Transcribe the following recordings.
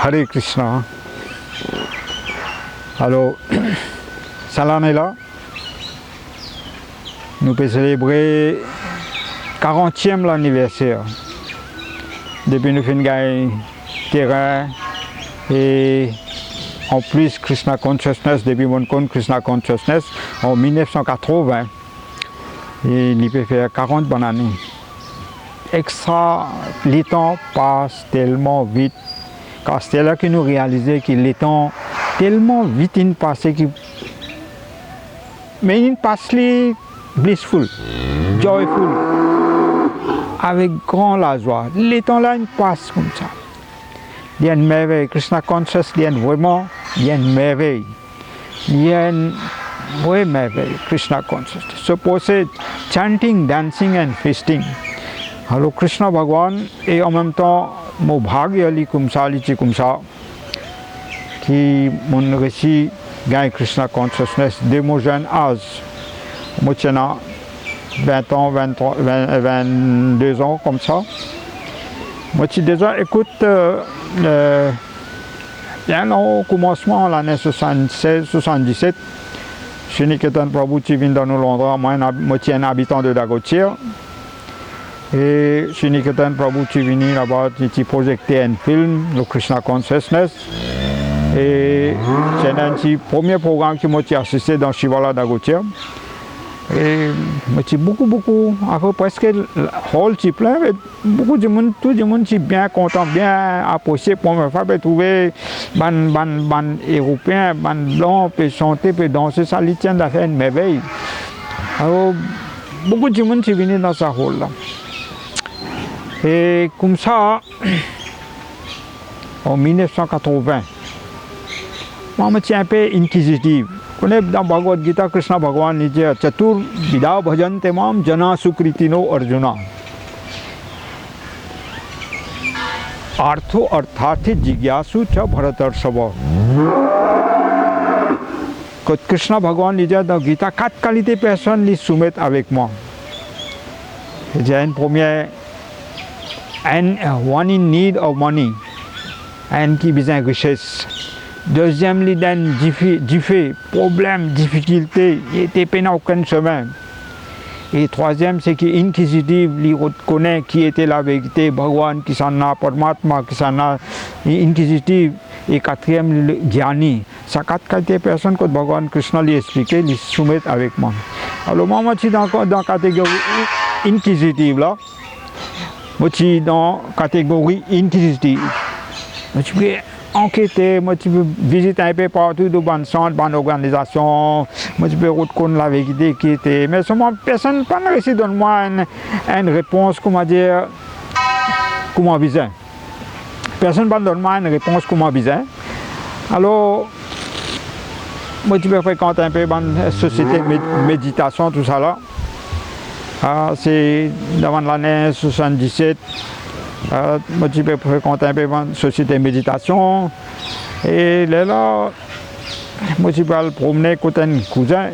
Hare Krishna. Alors, cette année-là, nous pouvons célébrer le 40e anniversaire. Depuis nous faisons gagner terrain et en plus Krishna Consciousness, depuis mon compte Krishna Consciousness en 1980. Et il peut faire 40 bonnes années. Les temps passent tellement vite. Car c'est là que nous réalisons que les temps tellement vite ils passent mais ils passent blissful, joyful, avec grand la joie. Les temps là ils passent comme ça. Il y a une merveille. Krishna Conscious, il y a vraiment une merveille. Il y a une vraie merveille. Krishna Conscious. Suppose chanting, dancing and feasting. Alors Krishna Bhagwan et en même temps mon bhagya comme ça qui mon récit gagne Krishna Consciousness dès mon jeune âge. Moi j'ai 20 ans, 23, 22 ans comme ça. Moi j'ai déjà écoute bien au commencement l'année 76-77 chez Niketan Prabhu qui vient dans nos endroits, moi je suis un habitant de Dagotier. Et chez Niketan Prabhu qui vient là-bas, qui projectait un film, le Krishna Consciousness. Et c'est un petit premier programme que moi j'ai assisté dans Shivala Dagotier. Et moi j'ai beaucoup, après presque le hall qui plein, beaucoup de monde, tout le monde est bien content, bien apprécié pour me faire trouver ban européen, ban blanc, peut chanter, peut danser, ça lui tient d'affaire une merveille. Alors beaucoup de monde est venu dans ce hall là. Et comme ça, en 1980, moi je suis un peu inquisitif. Vous connaissez dans Bhagavad Gita, Krishna Bhagavan dit Chatur Vida Bhajan Temam Jana Sukritino Arjuna. Artho Arthati Jigyasu Cha Bharatarsava. Quand Krishna Bhagavan dit dans Gita, 4 qualités de personnes les soumettent avec moi. J'ai une première. And one in need of money, and qui besoin de richesse. Deuxième, il a des problèmes, difficultés, il était peine aucun chemin. Et troisième, c'est qu'il est inquisitif, il reconnaît qui était la vérité, Bhagwan, qui s'en a, Paramatma, qui s'en a, inquisitif. Et quatrième, le Gyani. C'est 4 qualités de personnes que Bhagwan Krishna lui expliqué, ils soumettent avec moi. Alors moi, je suis dans la catégorie inquisitive là. Moi, je suis dans la catégorie inquisitive. Moi, je peux enquêter, moi, je peux visiter un peu partout dans le centre, dans l'organisation. Moi, je peux reconnaître la vérité qui était. Mais seulement, personne n'a pas réussi à donner moi une réponse, comment dire, comment besoin. Personne n'a donné moi une réponse comment besoin. Alors, moi, je peux fréquenter un peu la société de méditation, tout ça là. C'est dans l'année 77, moi je peux fréquenter un peu une société de méditation. Et là, moi je peux aller promener côté un cousin.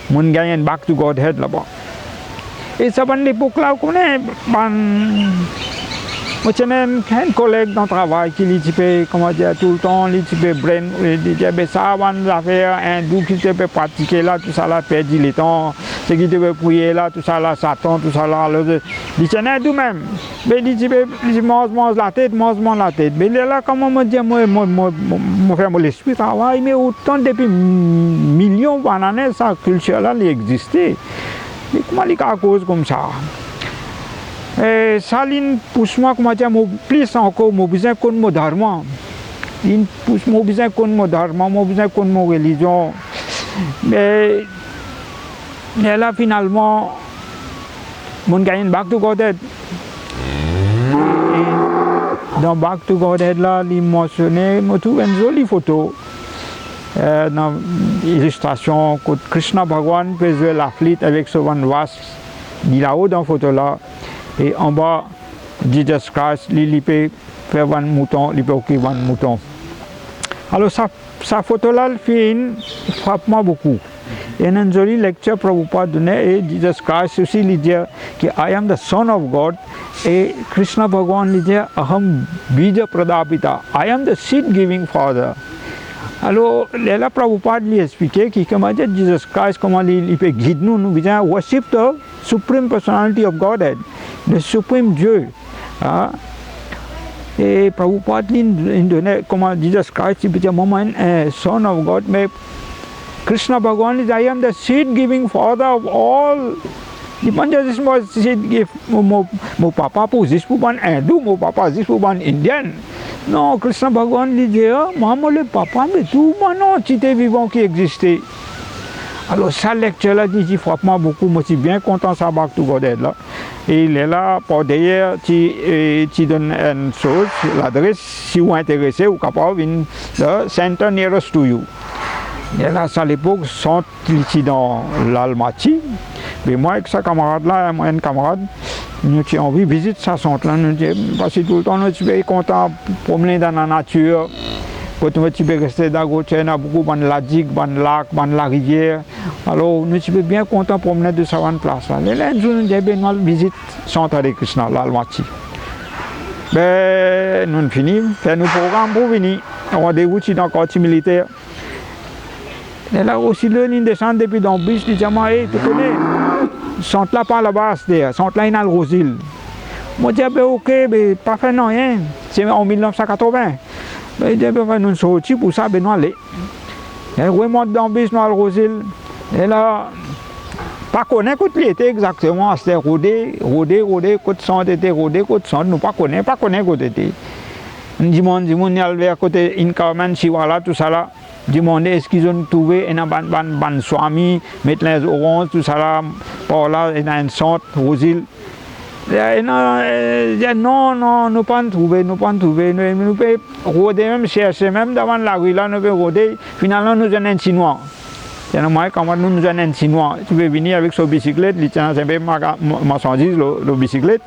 Moi je gagne un back to Godhead là-bas. Et ça va l'époque là, on connaît. Moi j'ai un collègue dans le travail qui dit comment dire tout le temps, il dit brain, il dit ça va nous faire un doux qui peut pratiquer là, tout ça là, perdre le temps. Ce qui devait prier là, tout ça là, Satan, tout ça là, il dit, c'est tout même. Mais il dit, mange la tête. Mais là, comment me dire, moi, faire mon esprit travaille, mais autant depuis millions d'années, ça, culture là, il existait. Mais comment il y a cause comme ça? Et ça, il pousse moi, comment dire, plus encore, moi, besoin de mon dharma. Il pousse moi, besoin de mon dharma, moi, besoin de mon religion. Mais là, finalement, mon gagne Back to Godhead. Dans Back to Godhead, là, il mentionnait, je trouve une jolie photo. Dans l'illustration, que Krishna Bhagwan faisait la flûte avec ce van vas. Il est là-haut dans la photo là. Et en bas, Jesus Christ, il peut faire un mouton, il peut occuper un mouton. Alors, sa photo là, elle frappe moi beaucoup. Il y a une jolie lecture Prabhupada donnée et Jesus Christ aussi il dit que I am the Son of God Et Krishna Bhagavan disait Aham bija pradapita. I am the seed giving father. Alors, là, Prabhupada lui expliquait que comment Jesus Christ, comment il peut guider nous, nous disons worship the supreme personality of Godhead, le suprême Dieu. Hein? Et Prabhupada lui donnait comment Jesus Christ, il disait moment son of God, mais Krishna Bhagavan is I am the seed giving father of all. Il m'a dit mon papa pour juste pour ban hindou, mon papa juste pour ban indien. Non, Krishna Bhagavan lui dit, moi, le papa, mais tout mon entité vivant qui existait. Alors, sa lecture-là, dit, frappe-moi beaucoup, moi, je suis bien content de savoir que tout le monde là. Et il est là, pour d'ailleurs, tu donnes une chose, l'adresse, si vous êtes intéressé, vous êtes capable de center nearest to you. Et là, à l'époque, sont ici dans l'Almaty. Mais moi, avec sa camarade-là, moi, un camarade, nous avons envie de visiter sa centre là, nous parce que tout le temps nous sommes contents de promener dans la nature. Quand nous sommes restés dans la route, il y a beaucoup de la digue, de lac, de la rivière. Alors nous sommes bien contents de promener de cette place là. Là, nous avons visité le centre de Krishna, l'Almaty. Ben, nous finissons, faire nos programmes pour venir. Rendez-vous dans le quartier militaire. Et là aussi, nous descendons depuis dans le bus, nous disons, hey, tu connais, centre là par là-bas, c'est centre là, il y a le Rosil. Moi, je dis, ben, ok, mais pas fait non, rien. C'est en 1980. Ben, je dis, ben, nous sommes sortis pour ça, ben, nous allons. Et remonte dans le bus, nous allons Rosil. Et là, pas connaître côté il était exactement, c'était rodé, côté centre était rodé, côté centre, nous pas connaître côté était. Dis-moi, il y a vers côté Incarman, Chihuahua, tout ça là. Demandez est-ce qu'ils ont trouvé un ban swami, mettre les oranges, tout ça là, par là, il y a un centre, Rosil. Non, nous pas trouvé, nous pouvons rôder, même chercher, même devant la rue là, nous pouvons rôder. Finalement, nous avons un Chinois. C'est normal, quand nous avons un Chinois, tu peux venir avec son bicyclette, il tient un peu marchandise, le bicyclette.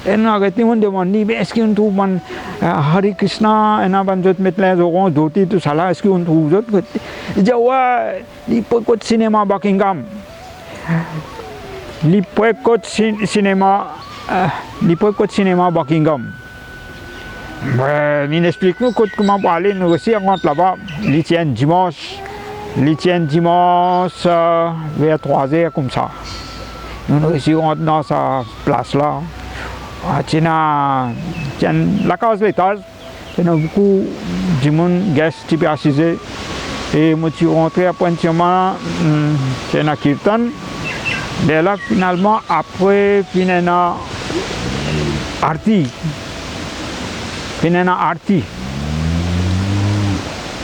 Et nous arrêtons, on demande, est-ce qu'on trouve Hare Krishna, et on va mettre les oranges, d'ôter tout ça là, est-ce qu'on trouve d'autres? Il dit, ouais, il peut être cinéma Buckingham. Il peut être cinéma Buckingham. Il explique nous comment parler, nous aussi rentre là-bas, il tient dimanche vers 3 heures comme ça. Nous aussi rentrons dans sa place là. Tiens, la case de l'étage, il y a beaucoup de monde, guests qui peuvent assiser. Et moi, je suis rentré à Pointe-Tiaman, c'est un kirtan. Et là, finalement, après, il y a un arti.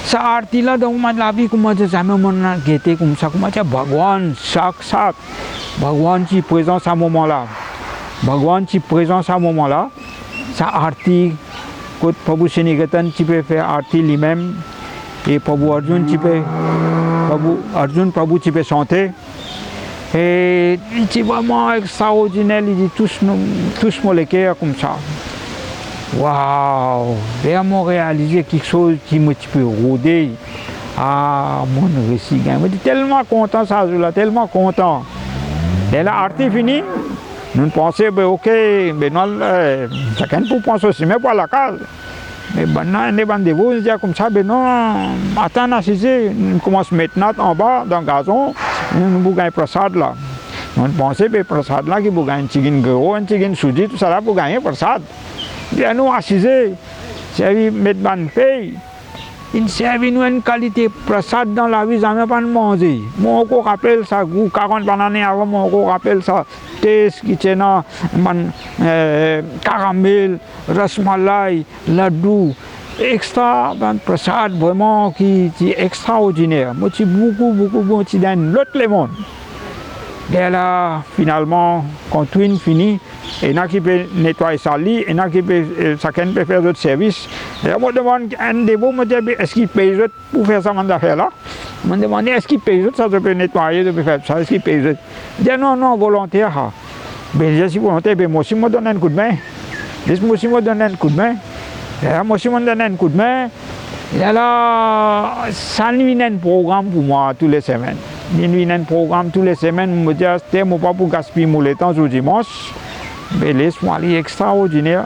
Ça arti là, donc, la vie, comment je jamais guetté comme ça, comment je Bhagwan, chaque, Bhagwan qui est présent à ce moment-là. Bhagwan qui est présent à ce moment-là, ça arti, quand Prabhu Shinigatan qui peut faire arti lui-même, et Prabhu Arjun qui peut chanter. Et c'est vraiment extraordinaire, il dit tous moléculaires comme ça. Waouh! Vraiment réaliser quelque chose qui me peut rôder. Ah, mon récit, je suis tellement content ça, tellement content. Et là, l'arti fini. Nous pensons, ben, ok, ben, chacun peut penser aussi, mais pas la case. Mais maintenant, on est rendez-vous, on dit comme ça, ben non, attends, on commence maintenant en bas, dans le gazon, nous gagnons prasad là. Nous pensons, ben, prasad là, qui vous gagne un tigin gros, un tigin suji, tout ça là, pour gagner prasad. Bien, nous assisés, servi mettre ban paye. Il servi nous une qualité prasad dans la vie, ça ne pas manger. Moi, on rappelle ça, 40 bananes avant, moi, on rappelle ça, test qui tient caramel, rasmalai, ladou, extra, prasad vraiment qui est extraordinaire. Moi, je suis beaucoup, je donne l'autre le monde. Et là, finalement, quand tout est fini, il y en a qui peut nettoyer sa lit, il y en a qui peut, chacun peut faire d'autres services. Et là, je me demande, un des beaux me dit, est-ce qu'il paye pour faire ça, là? Je me demande, est-ce qu'il paye ça, je peux nettoyer, je peux faire ça, est-ce qu'il paye ça? Je dis, non, volontaire. Ben, je suis volontaire, ben, moi aussi, je me donne un coup de main. Moi aussi, je me donne un coup de main. Et là, moi aussi, je me donne un coup de main. Et là, ça lui un programme pour moi, toutes les semaines. Il y a un programme toutes les semaines, je me dis, c'était pas pour gaspiller mon temps au dimanche. Mais laisse-moi aller extraordinaire.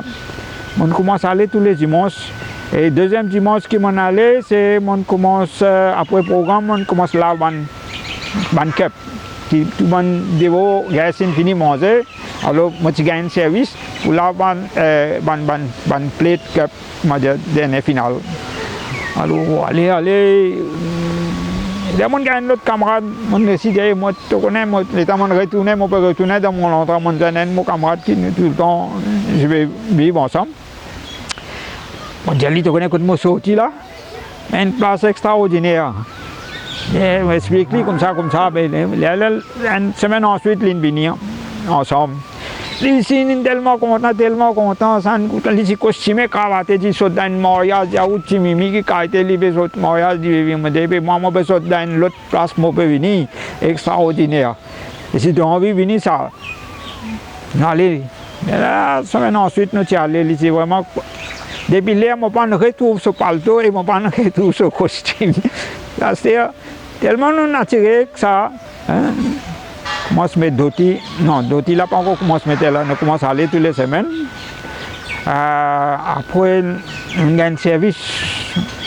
On commence à aller tous les dimanches. Et deuxième dimanche qui m'en allait, c'est on commence après le programme, on commence là ban cup. Qui tout le monde dévo, gars fini manger. Alors moi tu gagnes service pour là ban plate cup, ma dernière finale. Alors allez. Dès mon gagne l'autre camarade, mon décide, moi te connais, moi l'état mon retourner, moi peux retourner dans mon endroit, mon camarade qui tout le temps, je vais vivre ensemble. Mon Jali te connais quand moi sorti là, une place extraordinaire. Et je m'explique comme ça, une semaine ensuite, l'île venir ensemble. Ici, nous sommes tellement contents, ça nous coûte les costumes, cravates, qui sont dans un mariage, il y a un petit mimi qui a été livré sur le mariage, moi, je suis dans une autre place, je peux venir, extraordinaire. Et si tu as envie de venir, ça, allez. La semaine ensuite, nous sommes allés, c'est vraiment. Depuis là, je ne retrouve ce palto et je ne retrouve ce costume. C'est tellement naturel que ça. Hein? Moi, je mets Doti. Non, Doti, là, pas encore commencé à mettre là. On commence à aller toutes les semaines. Après, on gagne un service.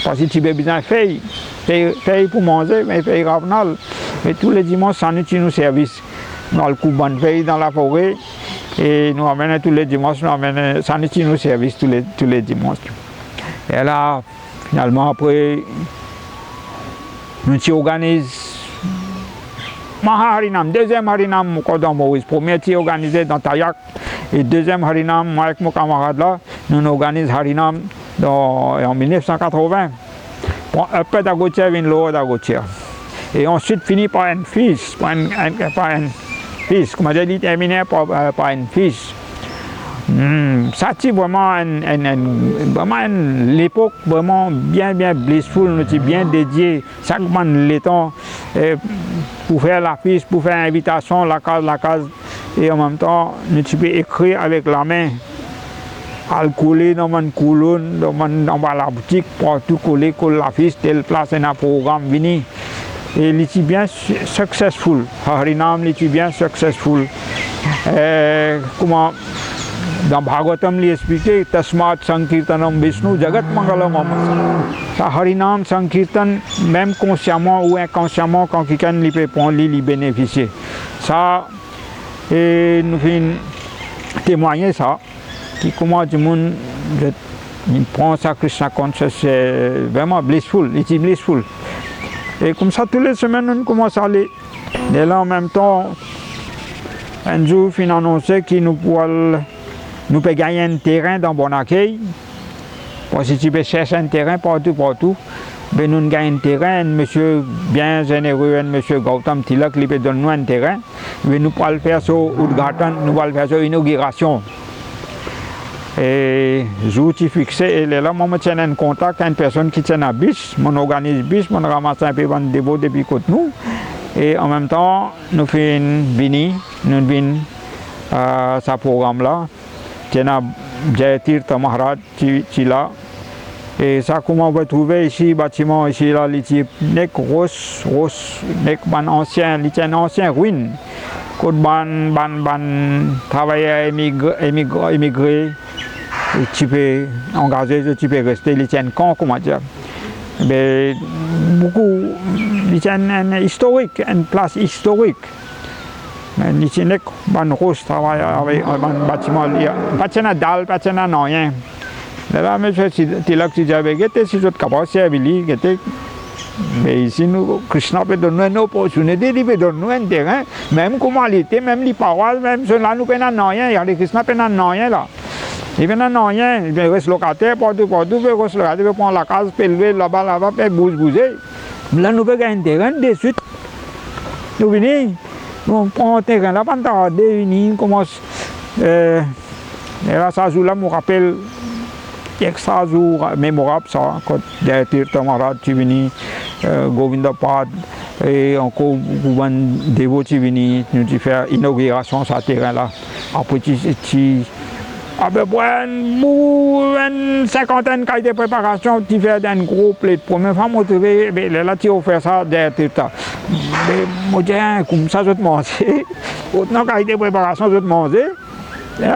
Parce que tu as besoin de faire pour manger, mais faire ravenal. Mais tous les dimanches, ça nous tient nos services. Dans le coup, on fait dans la forêt. Et nous amenons tous les dimanches, ça nous tient nos services tous les dimanches. Et là, finalement, après, nous organisons Harinam, deuxième Harinam, dans Maurice. Premier organisé dans Tayak. Et deuxième Harinam, moi avec mon camarade là, nous organisons Harinam en 1980. Un peu d'Agotier, une lourde d'Agotier. Et ensuite, fini par un fils, comme j'ai dit, terminé par un fils. Ça, c'est vraiment l'époque vraiment bien blissful, nous sommes bien dédié chaque temps pour faire la fiche, pour faire l'invitation, la case, et en même temps, nous sommes écrire avec la main, à le coller dans mon colonne, dans la boutique, pour tout coller la fiche, telle place, un programme venu. Et il est bien successful. Harinam est bien successful. Comment dans Bhagavatam, il explique Tasmat Sankirtanam Vishnu Jagat Mangalam. Harinam Sankirtan, même consciemment ou inconsciemment, quand quelqu'un peut prendre, il bénéficie. Ça, et nous faisons témoigner ça, qui comment du monde prend sa Krishna conscience, c'est vraiment blissful, il est blissful. Et comme ça, toutes les semaines, on commence à aller. Et là, en même temps, un jour, il a annoncé qu'il nous peut gagner un terrain dans Bonacay. Parce que si tu peux chercher un terrain partout, ben nous gagnons un terrain, un monsieur bien généreux, un monsieur Gautam Tilak, il peut donner nous un terrain. Mais nous pouvons le faire sur Udghatan, nous allons le faire sur inauguration. Et jour qui fixé, et là, moi, je tiens un contact avec une personne qui tient un bus, mon organise bus, mon ramasse un peu de débo depuis côté nous. Et en même temps, nous faisons venir ce programme-là. Tiens, Jayatirtha Maharaj qui là. Et ça, comment on va trouver ici, bâtiment ici, là, il y a une ancienne ruine. Quand on travaillait émigré, tu peux engager, tu peux rester, il y a un camp, comment dire. Mais beaucoup, il y a une historique, une place historique. Mais il y a une grosse travail avec un bâtiment, pas de dalle, pas de rien. Là, monsieur, tu es là que tu dis, si je te capable, c'est mais ici, Krishna peut donner une opportunité, il peut donner un terrain, même comment il était, même les paroles, même ceux-là, nous ne rien, il y a des Krishna qui n'ont rien là. Il ne peut rien, il reste locataire, partout, il reste locataire, il prend la case, il peut lever là-bas, il peut bouger. Là, nous pouvons gagner un terrain de suite. Nous venons, on prend un terrain là, pendant on commence. Et là, ça joue là, je me rappelle. Extra jour mémorable ça, quand Jayatirtha Maharaj est venu, Govinda Pad, et encore un dévot est venu, nous avons fait l'inauguration sur ce terrain-là. Après, à peu près une cinquantaine de préparations, tu fais un gros plat. Première fois, je me suis là, tu as fait ça Jayatirtha. Mais je dis, comme ça, je te manger. Autant qualité de préparation, je te manger. Mais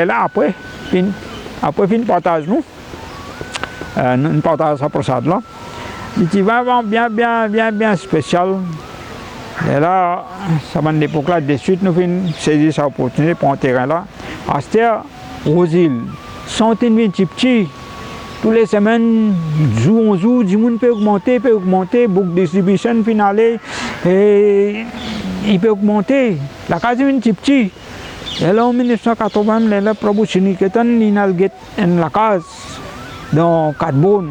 là, après, fin partage nous. Nous partage ça pour ça là. Il va bien spécial. Et là, ça m'a l'époque là, de suite, nous avons saisi cette opportunité pour un terrain là. À cette heure, aux îles, centaines de petits, tous les semaines, jour, du monde peut augmenter, book distribution finale, et il peut augmenter. La case est petit. Et là, en 1980, le Prabhu Shiniketan, il a la case dans Katbone.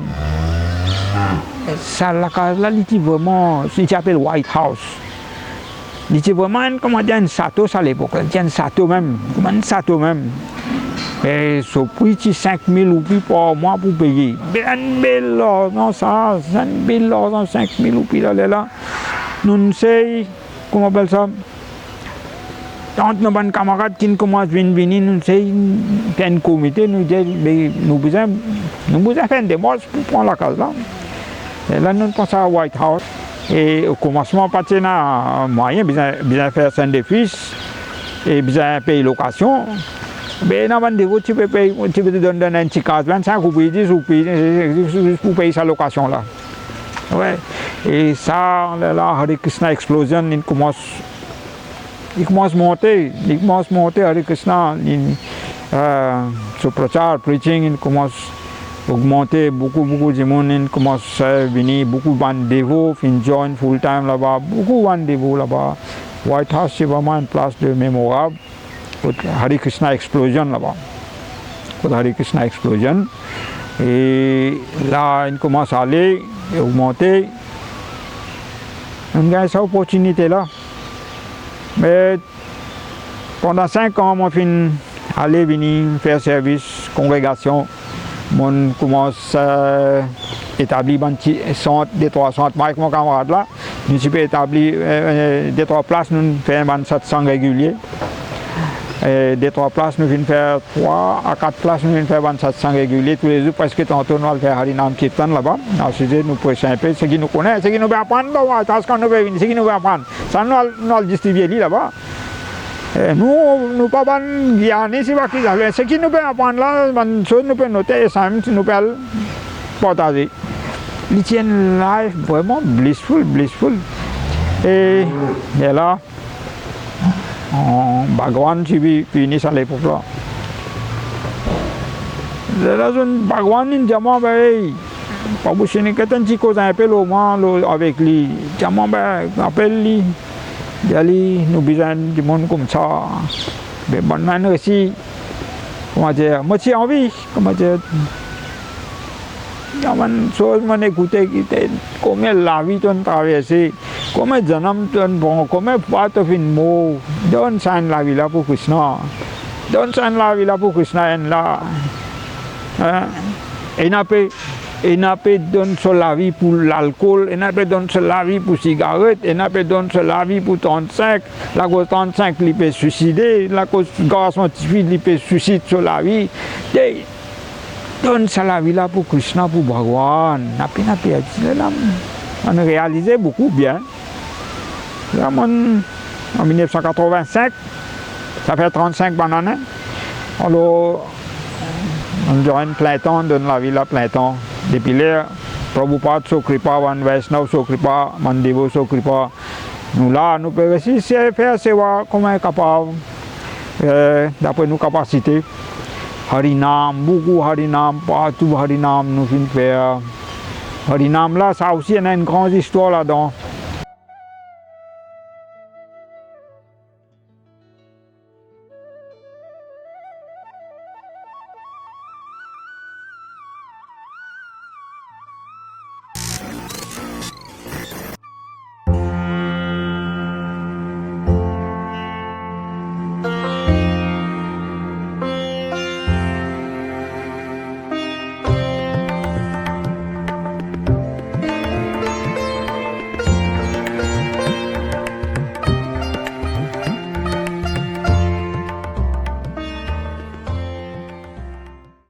Ça, la case là, il était vraiment, il s'appelle White House. Il était vraiment, comment dire, un sato à l'époque, il était un sato même, Et ce prix, c'est 5 000 roupies par mois pour payer. Bien belle l'argent, ça, 5 000 l'argent, 5 000 roupies là. Nous savons, comment on appelle ça? Tant nos bonnes camarades qui commencent à venir, nous savons, faire un comité, nous disons, nous besoin faire des démarche pour prendre la case là. Et là, nous pensons à White House. Et au commencement, pas de moyen, besoin faire des fils et besoin payer location. Mais dans le défaut, tu peux te donner un petit case, 25 roupies, 10 roupies, pour payer sa location là. Ouais. Et ça, là, Hare Krishna Explosion, il commence à monter, Hare Krishna, ce prachar, preaching, il commence à augmenter, beaucoup de monde, il commence à venir, beaucoup de dévots, ils join full time là-bas, beaucoup de dévots là-bas. White House, c'est vraiment une place de mémorable. Hare Krishna Explosion là-bas. Hare Krishna Explosion. Et là, il commence à aller, à augmenter. On a cette opportunité là. Mais pendant 5 ans, moi, je suis allé venir faire service, congrégation. On commence à établir un centre, 2-3 centres. Avec mon camarade là, nous avons établi 2-3 places, nous faisons un 700 réguliers. 2-3 places, nous venons faire 3 à 4 places, nous venons faire 700 réguliers tous les jours, parce que tantôt nous allons faire Harinam Kirtan là-bas. Ensuite, nous prêchons un peu ce qui nous connaît, ce qui nous veut apprendre, ce qui nous veut apprendre. Ça, nous allons distribuer là-bas. Nous pas Guyane, c'est pas qui ça. Ce qui nous peut apprendre là, nous peut noter et ça, nous peut partager. Ils tiennent life vraiment blissful. Et là, Bhagwan qui finit à l'époque là. La zone Bhagwan in Jamon bay Prabhu Shiniketan qui cause un peu avec lui. Jamon bay appelle lui. Jadi nous besoin du monde comme ça. Mais bonne manière aussi. Comment dire, moi j'ai envie, comment dire. Yaman chose man écouter comment la vie ton traverser. Comment janam ton bon, comment part of in mot, don't sign la vie là pour Krishna. Don't sign la vie là pour Krishna en là. Et n'a pas donné la vie pour l'alcool, et n'a pas donné la vie pour cigarette, et n'a pas donné la vie pour 35. La cause 35 il peut suicider, la cause garçon fille il peut suicider sur la vie. Donne ça la vie là pour Krishna, pour Bhagwan. On a réalisé beaucoup bien. Là, en 1985, ça fait 35 bananes. Alors, on joint plein temps, donne la vie là plein temps. Depuis là, Prabhupada Sokripa, Van Vaishnav Sokripa, Mandevo Sokripa. Nous là, nous pouvons aussi faire seva comme on est capable, d'après nos capacités. Harinam, beaucoup Harinam, partout Harinam nous finissons faire. Harinam là, ça aussi, il y a une grande histoire là-dedans.